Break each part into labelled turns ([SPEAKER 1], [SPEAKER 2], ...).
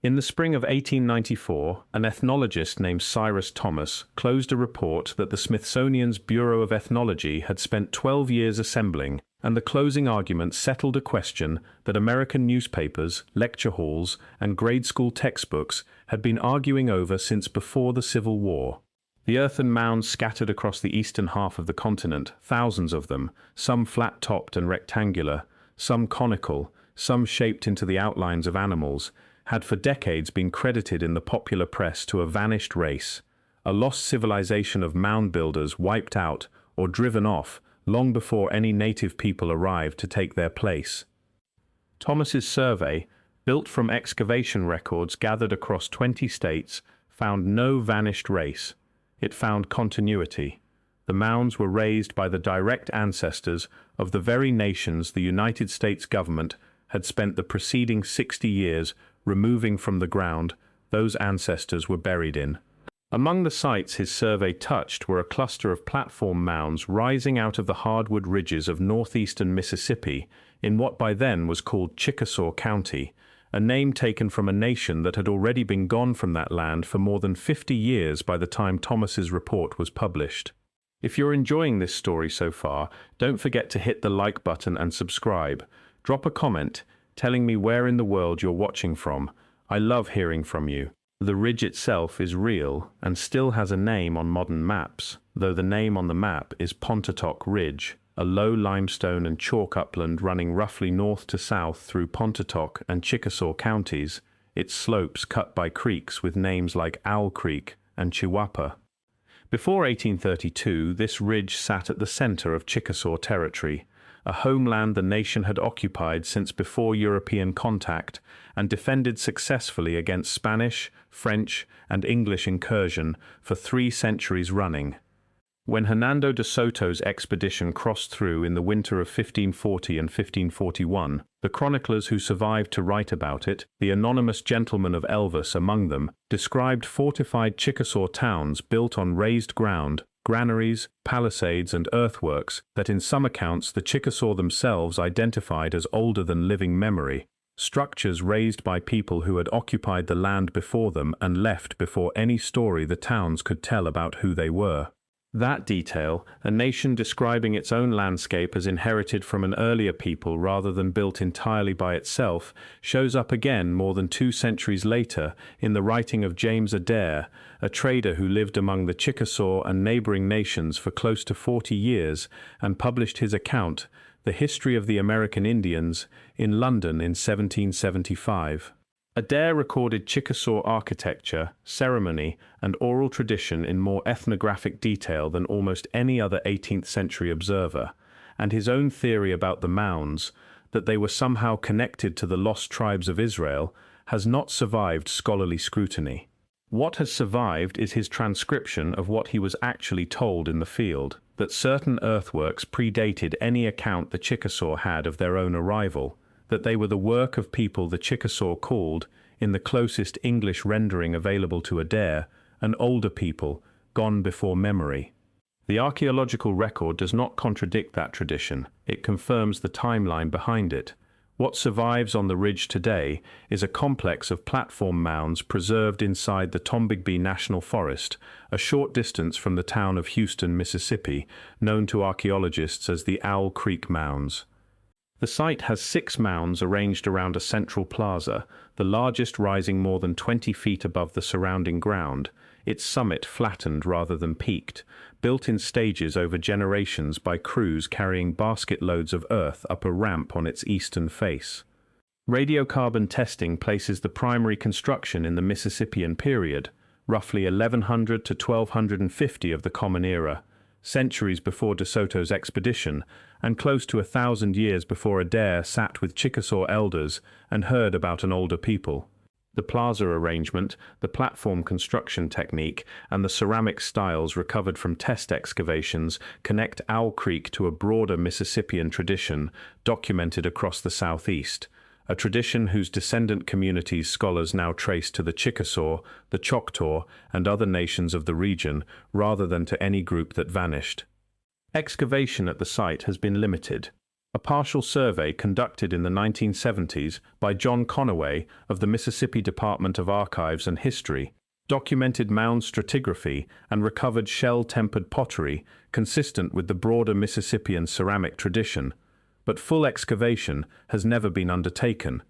[SPEAKER 1] In the spring of 1894, an ethnologist named Cyrus Thomas closed a report that the Smithsonian's Bureau of Ethnology had spent 12 years assembling, and the closing argument settled a question that American newspapers, lecture halls, and grade school textbooks had been arguing over since before the Civil War. The earthen mounds scattered across the eastern half of the continent, thousands of them, some flat-topped and rectangular, some conical, some shaped into the outlines of animals, had for decades been credited in the popular press to a vanished race, a lost civilization of mound builders wiped out or driven off long before any native people arrived to take their place. Thomas's survey, built from excavation records gathered across 20 states, found no vanished race. It found continuity. The mounds were raised by the direct ancestors of the very nations the United States government had spent the preceding 60 years removing from the ground those ancestors were buried in. Among the sites his survey touched were a cluster of platform mounds rising out of the hardwood ridges of northeastern Mississippi in what by then was called Chickasaw County, a name taken from a nation that had already been gone from that land for more than 50 years by the time Thomas's report was published. If you're enjoying this story so far, don't forget to hit the like button and subscribe. Drop a comment telling me where in the world you're watching from. I love hearing from you. The ridge itself is real and still has a name on modern maps, though the name on the map is Pontotoc Ridge, a low limestone and chalk upland running roughly north to south through Pontotoc and Chickasaw counties, its slopes cut by creeks with names like Owl Creek and Chihuahua. Before 1832, this ridge sat at the center of Chickasaw territory, a homeland the nation had occupied since before European contact and defended successfully against Spanish, French, and English incursion for 3 centuries running. When Hernando de Soto's expedition crossed through in the winter of 1540 and 1541, the chroniclers who survived to write about it, the anonymous gentleman of Elvas among them, described fortified Chickasaw towns built on raised ground, granaries, palisades, and earthworks that in some accounts the Chickasaw themselves identified as older than living memory, structures raised by people who had occupied the land before them and left before any story the towns could tell about who they were. That detail, a nation describing its own landscape as inherited from an earlier people rather than built entirely by itself, shows up again more than 2 centuries later in the writing of James Adair, a trader who lived among the Chickasaw and neighboring nations for close to 40 years and published his account, The History of the American Indians, in London in 1775. Adair recorded Chickasaw architecture, ceremony, and oral tradition in more ethnographic detail than almost any other 18th-century observer, and his own theory about the mounds, that they were somehow connected to the lost tribes of Israel, has not survived scholarly scrutiny. What has survived is his transcription of what he was actually told in the field, that certain earthworks predated any account the Chickasaw had of their own arrival, that they were the work of people the Chickasaw called, in the closest English rendering available to Adair, an older people, gone before memory. The archaeological record does not contradict that tradition, it confirms the timeline behind it. What survives on the ridge today is a complex of platform mounds preserved inside the Tombigbee National Forest, a short distance from the town of Houston, Mississippi, known to archaeologists as the Owl Creek Mounds. The site has 6 mounds arranged around a central plaza, the largest rising more than 20 feet above the surrounding ground, its summit flattened rather than peaked, built in stages over generations by crews carrying basket loads of earth up a ramp on its eastern face. Radiocarbon testing places the primary construction in the Mississippian period, roughly 1100 to 1250 of the Common Era, centuries before De Soto's expedition, and close to 1,000 years before Adair sat with Chickasaw elders and heard about an older people. The plaza arrangement, the platform construction technique, and the ceramic styles recovered from test excavations connect Owl Creek to a broader Mississippian tradition documented across the southeast, a tradition whose descendant communities scholars now trace to the Chickasaw, the Choctaw, and other nations of the region, rather than to any group that vanished. Excavation at the site has been limited. A partial survey conducted in the 1970s by John Conaway of the Mississippi Department of Archives and History documented mound stratigraphy and recovered shell-tempered pottery consistent with the broader Mississippian ceramic tradition, but full excavation has never been undertaken.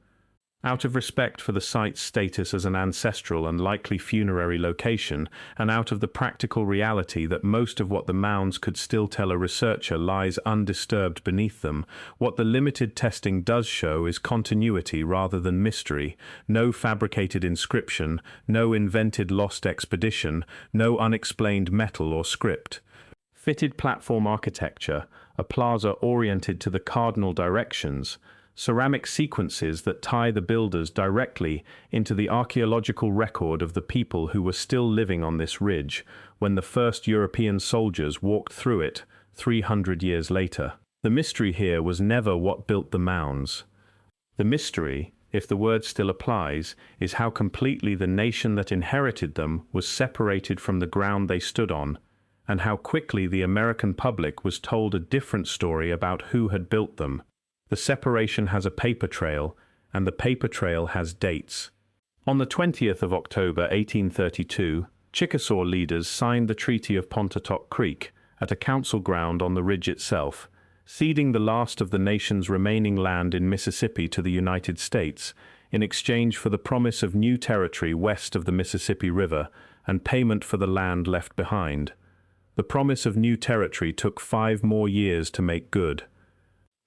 [SPEAKER 1] Out of respect for the site's status as an ancestral and likely funerary location, and out of the practical reality that most of what the mounds could still tell a researcher lies undisturbed beneath them, what the limited testing does show is continuity rather than mystery, no fabricated inscription, no invented lost expedition, no unexplained metal or script. Fitted platform architecture, a plaza oriented to the cardinal directions, ceramic sequences that tie the builders directly into the archaeological record of the people who were still living on this ridge when the first European soldiers walked through it 300 years later. The mystery here was never what built the mounds. The mystery, if the word still applies, is how completely the nation that inherited them was separated from the ground they stood on, and how quickly the American public was told a different story about who had built them. The separation has a paper trail, and the paper trail has dates. On the 20th of October 1832, Chickasaw leaders signed the Treaty of Pontotoc Creek at a council ground on the ridge itself, ceding the last of the nation's remaining land in Mississippi to the United States in exchange for the promise of new territory west of the Mississippi River and payment for the land left behind. The promise of new territory took 5 more years to make good.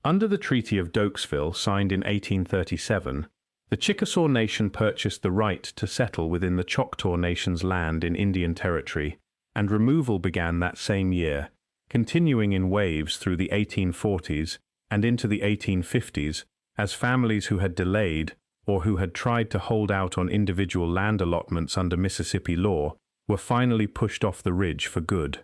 [SPEAKER 1] Under the Treaty of Dokesville, signed in 1837, the Chickasaw Nation purchased the right to settle within the Choctaw Nation's land in Indian Territory, and removal began that same year, continuing in waves through the 1840s and into the 1850s, as families who had delayed or who had tried to hold out on individual land allotments under Mississippi law were finally pushed off the ridge for good.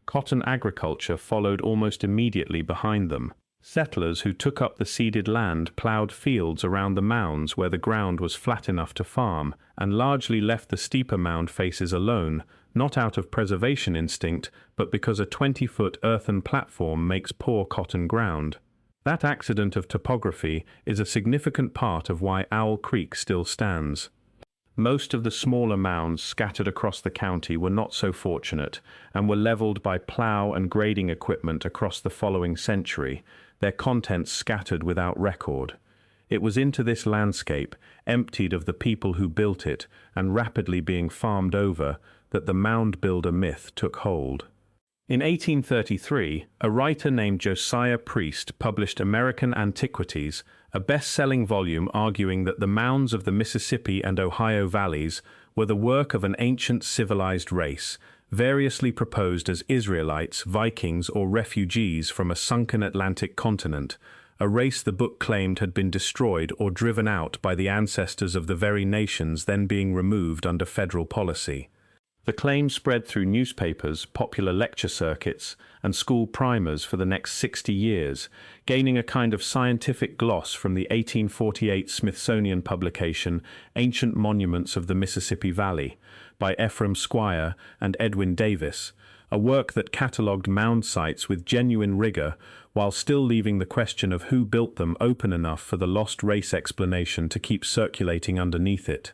[SPEAKER 1] Cotton agriculture followed almost immediately behind them. Settlers who took up the ceded land plowed fields around the mounds where the ground was flat enough to farm, and largely left the steeper mound faces alone, not out of preservation instinct, but because a 20-foot earthen platform makes poor cotton ground. That accident of topography is a significant part of why Owl Creek still stands. Most of the smaller mounds scattered across the county were not so fortunate, and were leveled by plow and grading equipment across the following century, their contents scattered without record. It was into this landscape, emptied of the people who built it and rapidly being farmed over, that the Moundbuilder myth took hold. In 1833, a writer named Josiah Priest published American Antiquities, a best-selling volume arguing that the mounds of the Mississippi and Ohio valleys were the work of an ancient civilized race, variously proposed as Israelites, Vikings, or refugees from a sunken Atlantic continent, a race the book claimed had been destroyed or driven out by the ancestors of the very nations then being removed under federal policy. The claim spread through newspapers, popular lecture circuits, and school primers for the next 60 years, gaining a kind of scientific gloss from the 1848 Smithsonian publication Ancient Monuments of the Mississippi Valley by Ephraim Squire and Edwin Davis, a work that catalogued mound sites with genuine rigor while still leaving the question of who built them open enough for the lost race explanation to keep circulating underneath it.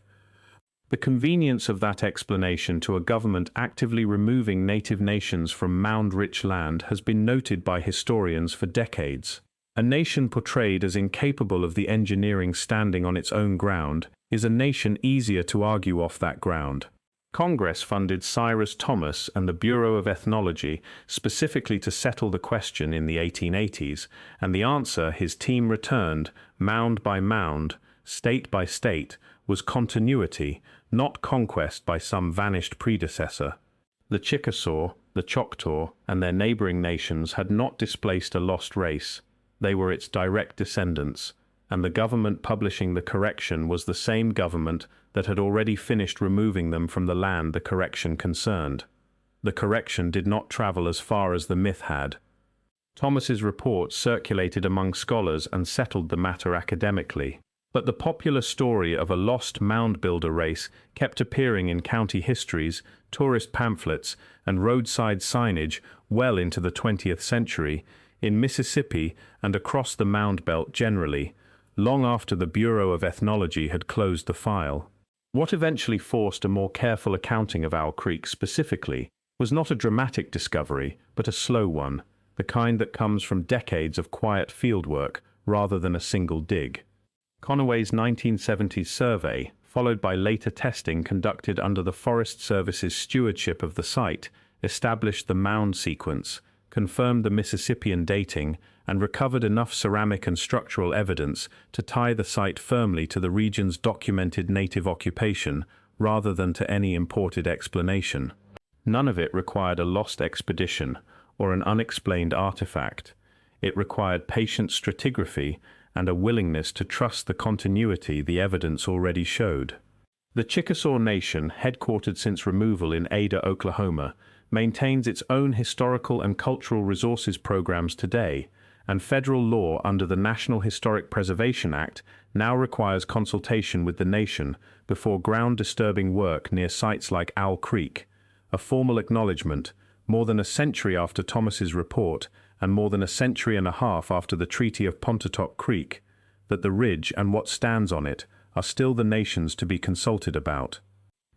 [SPEAKER 1] The convenience of that explanation to a government actively removing native nations from mound-rich land has been noted by historians for decades. A nation portrayed as incapable of the engineering standing on its own ground is a nation easier to argue off that ground. Congress funded Cyrus Thomas and the Bureau of Ethnology specifically to settle the question in the 1880s, and the answer his team returned, mound by mound, state by state, was continuity, not conquest by some vanished predecessor. The Chickasaw, the Choctaw, and their neighboring nations had not displaced a lost race. They were its direct descendants, and the government publishing the correction was the same government that had already finished removing them from the land the correction concerned. The correction did not travel as far as the myth had. Thomas's report circulated among scholars and settled the matter academically. But the popular story of a lost mound-builder race kept appearing in county histories, tourist pamphlets, and roadside signage well into the 20th century, in Mississippi and across the Mound Belt generally, long after the Bureau of Ethnology had closed the file. What eventually forced a more careful accounting of Owl Creek specifically was not a dramatic discovery, but a slow one, the kind that comes from decades of quiet fieldwork rather than a single dig. Conaway's 1970s survey, followed by later testing conducted under the Forest Service's stewardship of the site, established the mound sequence, confirmed the Mississippian dating, and recovered enough ceramic and structural evidence to tie the site firmly to the region's documented native occupation rather than to any imported explanation. None of it required a lost expedition or an unexplained artifact. It required patient stratigraphy and a willingness to trust the continuity the evidence already showed. The Chickasaw Nation, headquartered since removal in Ada, Oklahoma, maintains its own historical and cultural resources programs today, and federal law under the National Historic Preservation Act now requires consultation with the nation before ground-disturbing work near sites like Owl Creek, a formal acknowledgement, more than a century after Thomas's report and more than a century and a half after the Treaty of Pontotoc Creek, that the ridge and what stands on it are still the nation's to be consulted about.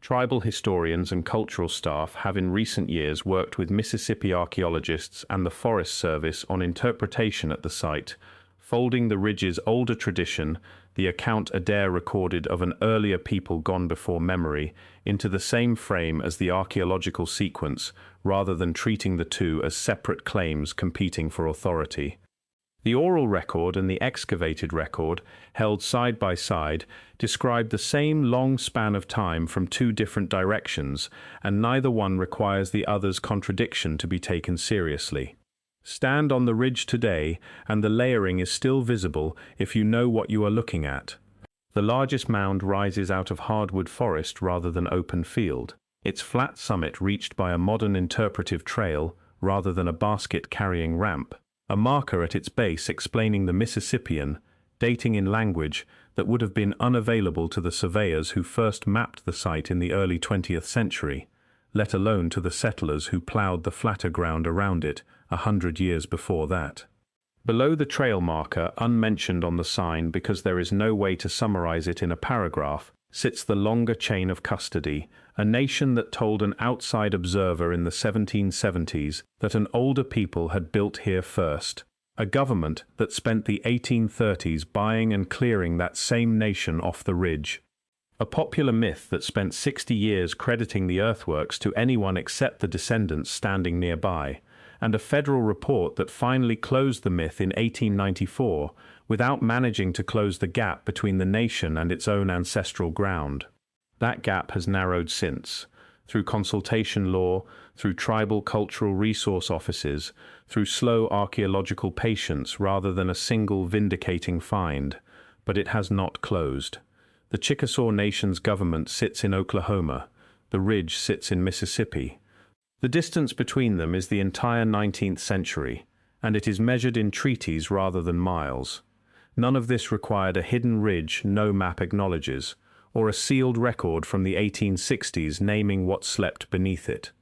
[SPEAKER 1] Tribal historians and cultural staff have in recent years worked with Mississippi archaeologists and the Forest Service on interpretation at the site, folding the ridge's older tradition, the account Adair recorded of an earlier people gone before memory, into the same frame as the archaeological sequence, rather than treating the two as separate claims competing for authority. The oral record and the excavated record, held side by side, describe the same long span of time from two different directions, and neither one requires the other's contradiction to be taken seriously. Stand on the ridge today, and the layering is still visible if you know what you are looking at. The largest mound rises out of hardwood forest rather than open field, its flat summit reached by a modern interpretive trail rather than a basket-carrying ramp. A marker at its base explaining the Mississippian, dating in language that would have been unavailable to the surveyors who first mapped the site in the early 20th century, let alone to the settlers who ploughed the flatter ground around it 100 years before that. Below the trail marker, unmentioned on the sign because there is no way to summarize it in a paragraph, sits the longer chain of custody, a nation that told an outside observer in the 1770s that an older people had built here first, a government that spent the 1830s buying and clearing that same nation off the ridge, a popular myth that spent 60 years crediting the earthworks to anyone except the descendants standing nearby, and a federal report that finally closed the myth in 1894 without managing to close the gap between the nation and its own ancestral ground. That gap has narrowed since, through consultation law, through tribal cultural resource offices, through slow archaeological patience rather than a single vindicating find, but it has not closed. The Chickasaw Nation's government sits in Oklahoma, the ridge sits in Mississippi. The distance between them is the entire 19th century, and it is measured in treaties rather than miles. None of this required a hidden ridge no map acknowledges, or a sealed record from the 1860s naming what slept beneath it.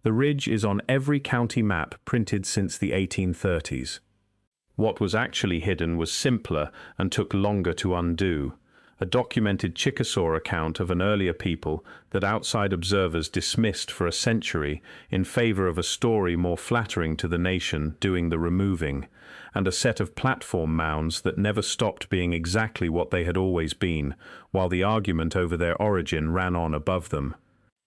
[SPEAKER 1] The ridge is on every county map printed since the 1830s. What was actually hidden was simpler and took longer to undo. A documented Chickasaw account of an earlier people that outside observers dismissed for a century in favor of a story more flattering to the nation doing the removing, and a set of platform mounds that never stopped being exactly what they had always been, while the argument over their origin ran on above them.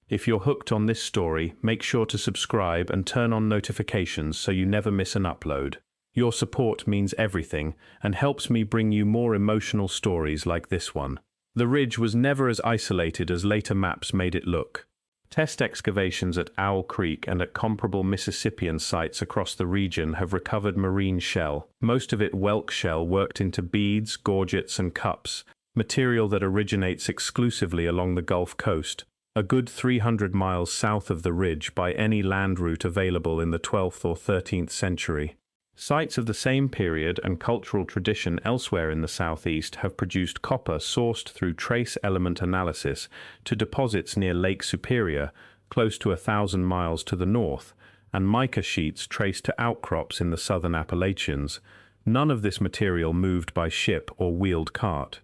[SPEAKER 1] If you're hooked on this story, make sure to subscribe and turn on notifications so you never miss an upload. Your support means everything and helps me bring you more emotional stories like this one. The ridge was never as isolated as later maps made it look. Test excavations at Owl Creek and at comparable Mississippian sites across the region have recovered marine shell, most of it whelk shell worked into beads, gorgets, and cups, material that originates exclusively along the Gulf Coast, a good 300 miles south of the ridge by any land route available in the 12th or 13th century. Sites of the same period and cultural tradition elsewhere in the southeast have produced copper sourced through trace element analysis to deposits near Lake Superior, close to 1,000 miles to the north, and mica sheets traced to outcrops in the southern Appalachians. None of this material moved by ship or wheeled cart.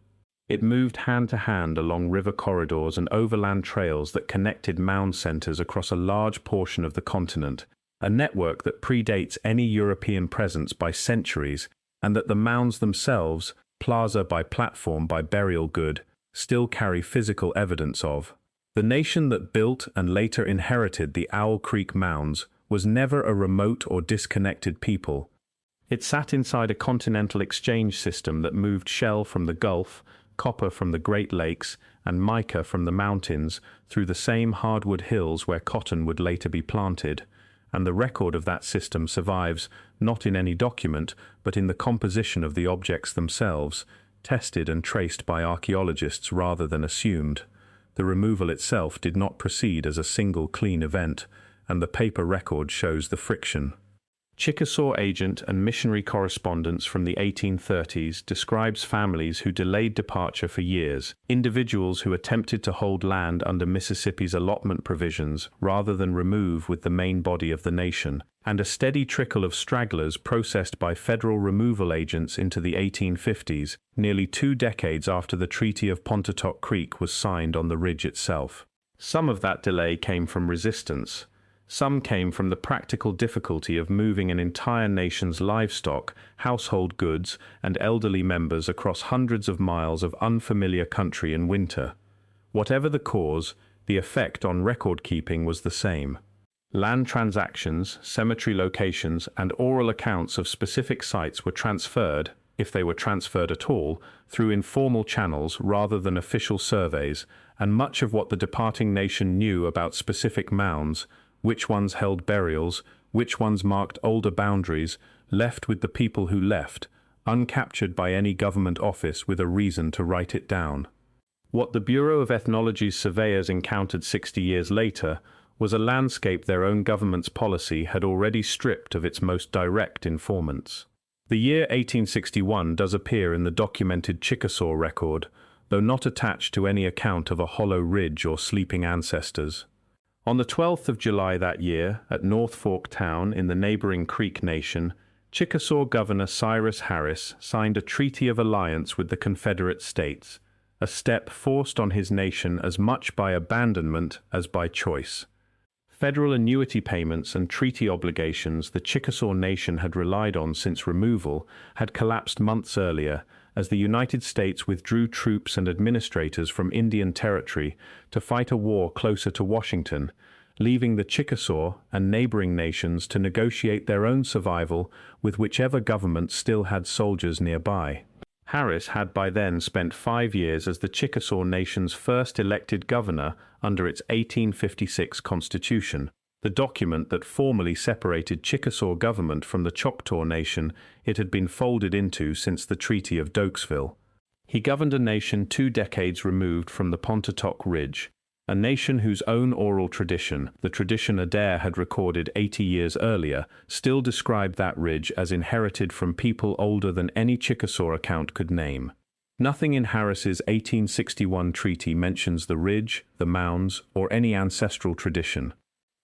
[SPEAKER 1] It moved hand to hand along river corridors and overland trails that connected mound centers across a large portion of the continent, a network that predates any European presence by centuries, and that the mounds themselves, plaza by platform by burial good, still carry physical evidence of. The nation that built and later inherited the Owl Creek Mounds was never a remote or disconnected people. It sat inside a continental exchange system that moved shell from the Gulf, copper from the Great Lakes, and mica from the mountains through the same hardwood hills where cotton would later be planted, and the record of that system survives not in any document, but in the composition of the objects themselves, tested and traced by archaeologists rather than assumed. The removal itself did not proceed as a single clean event, and the paper record shows the friction. Chickasaw agent and missionary correspondence from the 1830s describes families who delayed departure for years, individuals who attempted to hold land under Mississippi's allotment provisions rather than remove with the main body of the nation, and a steady trickle of stragglers processed by federal removal agents into the 1850s, nearly 2 decades after the Treaty of Pontotoc Creek was signed on the ridge itself. Some of that delay came from resistance. Some came from the practical difficulty of moving an entire nation's livestock, household goods, and elderly members across hundreds of miles of unfamiliar country in winter. Whatever the cause, the effect on record-keeping was the same. Land transactions, cemetery locations, and oral accounts of specific sites were transferred, if they were transferred at all, through informal channels rather than official surveys, and much of what the departing nation knew about specific mounds, which ones held burials, which ones marked older boundaries, left with the people who left, uncaptured by any government office with a reason to write it down. What the Bureau of Ethnology's surveyors encountered 60 years later was a landscape their own government's policy had already stripped of its most direct informants. The year 1861 does appear in the documented Chickasaw record, though not attached to any account of a hollow ridge or sleeping ancestors. On the 12th of July that year, at North Fork Town in the neighboring Creek Nation, Chickasaw Governor Cyrus Harris signed a treaty of alliance with the Confederate States, a step forced on his nation as much by abandonment as by choice. Federal annuity payments and treaty obligations the Chickasaw Nation had relied on since removal had collapsed months earlier, as the United States withdrew troops and administrators from Indian Territory to fight a war closer to Washington, leaving the Chickasaw and neighboring nations to negotiate their own survival with whichever government still had soldiers nearby. Harris had by then spent 5 years as the Chickasaw Nation's first elected governor under its 1856 Constitution, the document that formally separated Chickasaw government from the Choctaw Nation it had been folded into since the Treaty of Dokesville. He governed a nation 2 decades removed from the Pontotoc Ridge, a nation whose own oral tradition, the tradition Adair had recorded 80 years earlier, still described that ridge as inherited from people older than any Chickasaw account could name. Nothing in Harris's 1861 treaty mentions the ridge, the mounds, or any ancestral tradition.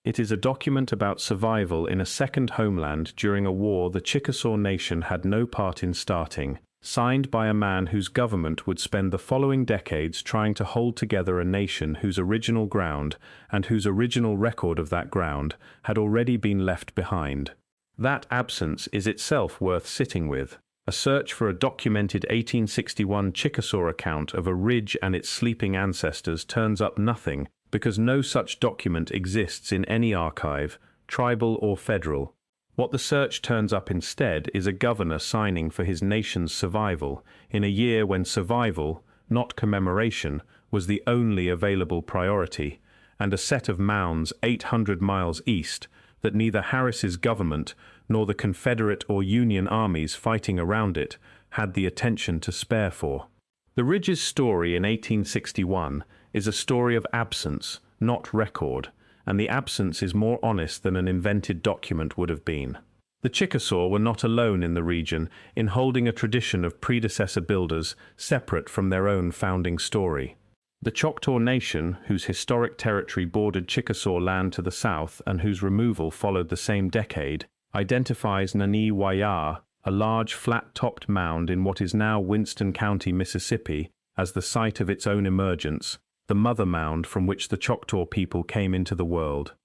[SPEAKER 1] It is a document about survival in a second homeland during a war the Chickasaw Nation had no part in starting, signed by a man whose government would spend the following decades trying to hold together a nation whose original ground, and whose original record of that ground, had already been left behind. That absence is itself worth sitting with. A search for a documented 1861 Chickasaw account of a ridge and its sleeping ancestors turns up nothing, because no such document exists in any archive, tribal or federal. What the search turns up instead is a governor signing for his nation's survival, in a year when survival, not commemoration, was the only available priority, and a set of mounds 800 miles east that neither Harris's government nor the Confederate or Union armies fighting around it had the attention to spare for. The ridge's story in 1861 is a story of absence, not record, and the absence is more honest than an invented document would have been. The Chickasaw were not alone in the region in holding a tradition of predecessor builders separate from their own founding story. The Choctaw Nation, whose historic territory bordered Chickasaw land to the south and whose removal followed the same decade, identifies Nani Waya, a large flat-topped mound in what is now Winston County, Mississippi, as the site of its own emergence, the mother mound from which the Choctaw people came into the world.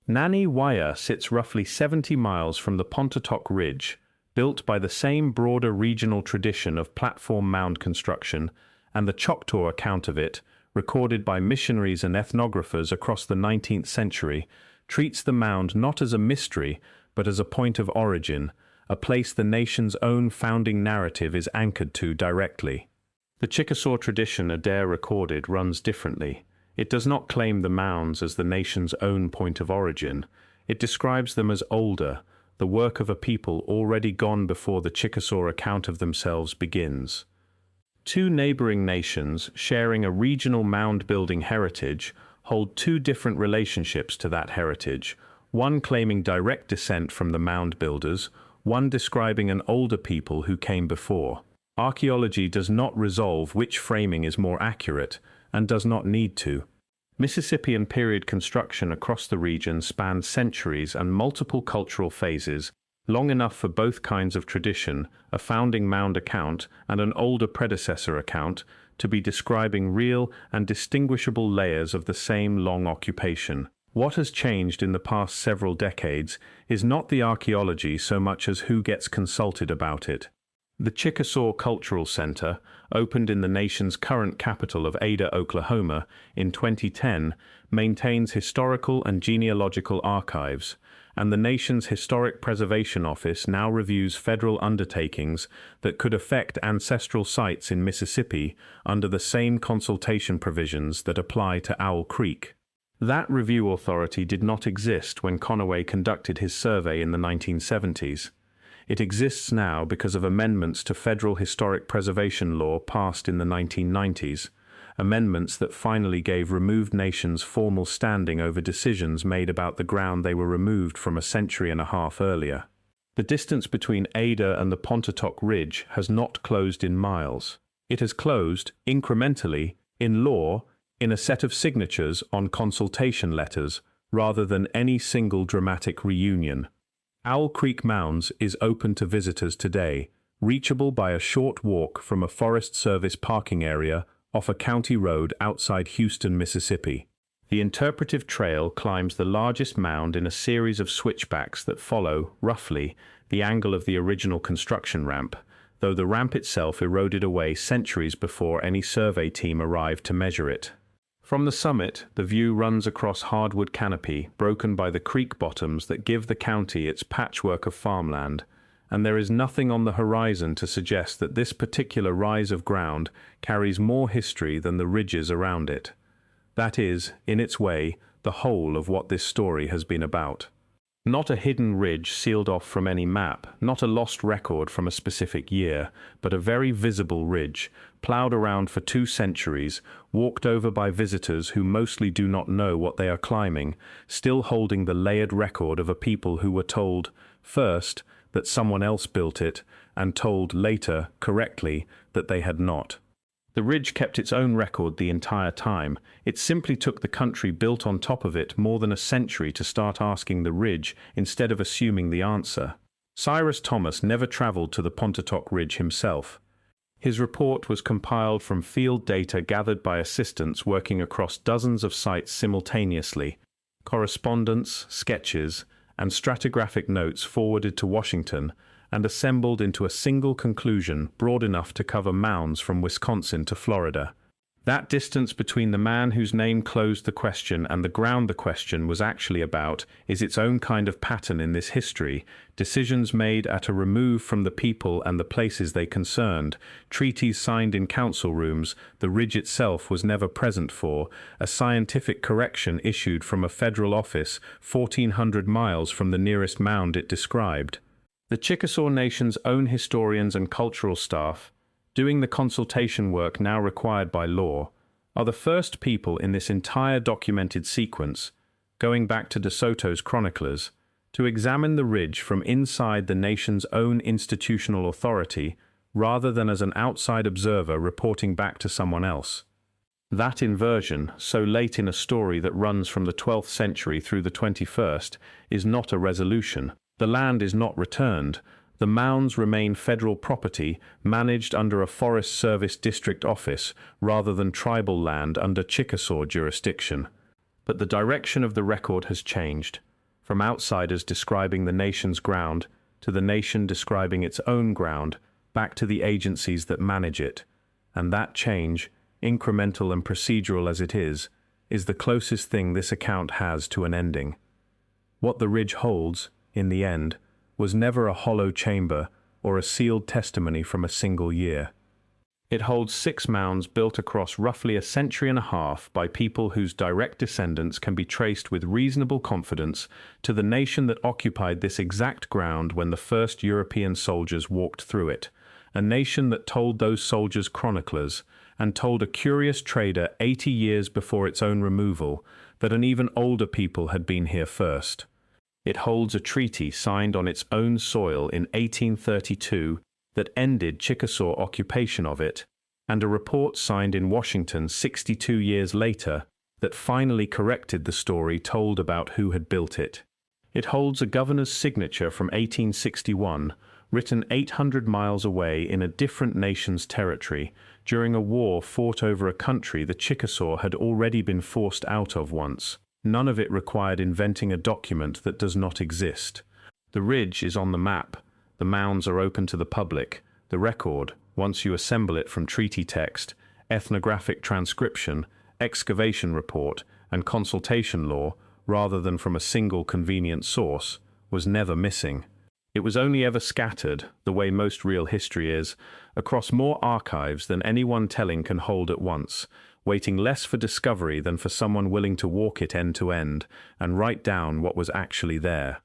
[SPEAKER 1] Nani Waya sits roughly 70 miles from the Pontotoc Ridge, built by the same broader regional tradition of platform mound construction, and the Choctaw account of it, recorded by missionaries and ethnographers across the 19th century, treats the mound not as a mystery, but as a point of origin, a place the nation's own founding narrative is anchored to directly. The Chickasaw tradition Adair recorded runs differently. It does not claim the mounds as the nation's own point of origin. It describes them as older, the work of a people already gone before the Chickasaw account of themselves begins. Two neighboring nations, sharing a regional mound-building heritage, hold two different relationships to that heritage, one claiming direct descent from the mound builders, one describing an older people who came before. Archaeology does not resolve which framing is more accurate, and does not need to. Mississippian period construction across the region spans centuries and multiple cultural phases, long enough for both kinds of tradition, a founding mound account and an older predecessor account, to be describing real and distinguishable layers of the same long occupation. What has changed in the past several decades is not the archaeology so much as who gets consulted about it. The Chickasaw Cultural Center, opened in the nation's current capital of Ada, Oklahoma, in 2010, maintains historical and genealogical archives, and the nation's Historic Preservation Office now reviews federal undertakings that could affect ancestral sites in Mississippi under the same consultation provisions that apply to Owl Creek. That review authority did not exist when Conaway conducted his survey in the 1970s. It exists now because of amendments to federal historic preservation law passed in the 1990s, amendments that finally gave removed nations formal standing over decisions made about the ground they were removed from a century and a half earlier. The distance between Ada and the Pontotoc Ridge has not closed in miles. It has closed, incrementally, in law, in a set of signatures on consultation letters, rather than any single dramatic reunion. Owl Creek Mounds is open to visitors today, reachable by a short walk from a Forest Service parking area off a county road outside Houston, Mississippi. The interpretive trail climbs the largest mound in a series of switchbacks that follow, roughly, the angle of the original construction ramp, though the ramp itself eroded away centuries before any survey team arrived to measure it. From the summit, the view runs across hardwood canopy, broken by the creek bottoms that give the county its patchwork of farmland, and there is nothing on the horizon to suggest that this particular rise of ground carries more history than the ridges around it. That is, in its way, the whole of what this story has been about. Not a hidden ridge sealed off from any map, not a lost record from a specific year, but a very visible ridge, ploughed around for 2 centuries, walked over by visitors who mostly do not know what they are climbing, still holding the layered record of a people who were told, first, that someone else built it, and told later, correctly, that they had not. The ridge kept its own record the entire time. It simply took the country built on top of it more than a century to start asking the ridge instead of assuming the answer. Cyrus Thomas never traveled to the Pontotoc Ridge himself. His report was compiled from field data gathered by assistants working across dozens of sites simultaneously, correspondence, sketches, and stratigraphic notes forwarded to Washington and assembled into a single conclusion broad enough to cover mounds from Wisconsin to Florida. That distance between the man whose name closed the question and the ground the question was actually about is its own kind of pattern in this history, decisions made at a remove from the people and the places they concerned, treaties signed in council rooms the ridge itself was never present for, a scientific correction issued from a federal office 1,400 miles from the nearest mound it described. The Chickasaw Nation's own historians and cultural staff, doing the consultation work now required by law, are the first people in this entire documented sequence, going back to De Soto's chroniclers, to examine the ridge from inside the nation's own institutional authority rather than as an outside observer reporting back to someone else. That inversion, so late in a story that runs from the 12th century through the 21st, is not a resolution. The land is not returned. The mounds remain federal property, managed under a Forest Service district office, rather than tribal land under Chickasaw jurisdiction. But the direction of the record has changed, from outsiders describing the nation's ground, to the nation describing its own ground, back to the agencies that manage it. And that change, incremental and procedural as it is the closest thing this account has to an ending. What the ridge holds, in the end, was never a hollow chamber or a sealed testimony from a single year. It holds 6 mounds built across roughly a century and a half by people whose direct descendants can be traced with reasonable confidence to the nation that occupied this exact ground when the first European soldiers walked through it, a nation that told those soldiers chroniclers, and told a curious trader 80 years before its own removal that an even older people had been here first. It holds a treaty signed on its own soil in 1832 that ended Chickasaw occupation of it, and a report signed in Washington 62 years later that finally corrected the story told about who had built it. It holds a governor's signature from 1861, written 800 miles away in a different nation's territory, during a war fought over a country the Chickasaw had already been forced out of once. None of it required inventing a document that does not exist. The ridge is on the map. The mounds are open to the public. The record, once you assemble it from treaty text, ethnographic transcription, excavation report, and consultation law, rather than from a single convenient source, was never missing. It was only ever scattered, the way most real history is, across more archives than any one telling can hold at once, waiting less for discovery than for someone willing to walk it end to end and write down what was actually there.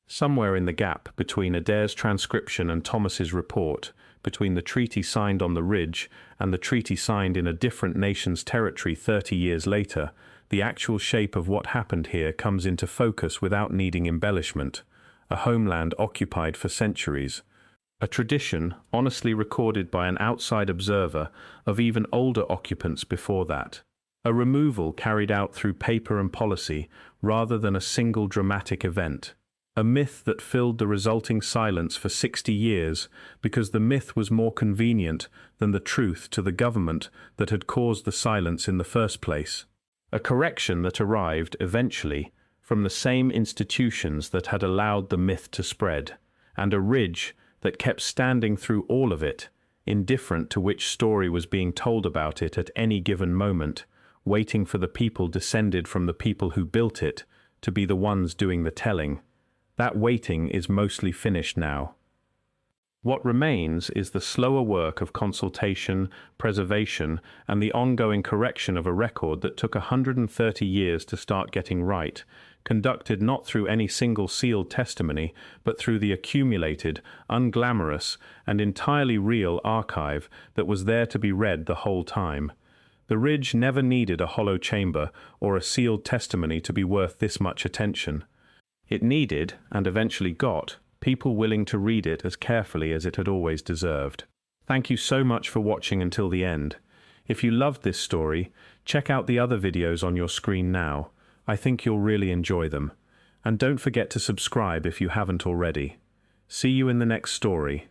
[SPEAKER 1] Somewhere in the gap between Adair's transcription and Thomas's report, between the treaty signed on the ridge and the treaty signed in a different nation's territory 30 years later, the actual shape of what happened here comes into focus without needing embellishment. A homeland occupied for centuries. A tradition, honestly recorded by an outside observer, of even older occupants before that. A removal carried out through paper and policy, rather than a single dramatic event. A myth that filled the resulting silence for 60 years, because the myth was more convenient than the truth to the government that had caused the silence in the first place. A correction that arrived, eventually, from the same institutions that had allowed the myth to spread, and a ridge that kept standing through all of it, indifferent to which story was being told about it at any given moment, waiting for the people descended from the people who built it to be the ones doing the telling. That waiting is mostly finished now. What remains is the slower work of consultation, preservation, and the ongoing correction of a record that took 130 years to start getting right, conducted not through any single sealed testimony, but through the accumulated, unglamorous, and entirely real archive that was there to be read the whole time. The ridge never needed a hollow chamber or a sealed testimony to be worth this much attention. It needed, and eventually got, people willing to read it as carefully as it had always deserved. Thank you so much for watching until the end. If you loved this story, check out the other videos on your screen now. I think you'll really enjoy them. And don't forget to subscribe if you haven't already. See you in the next story.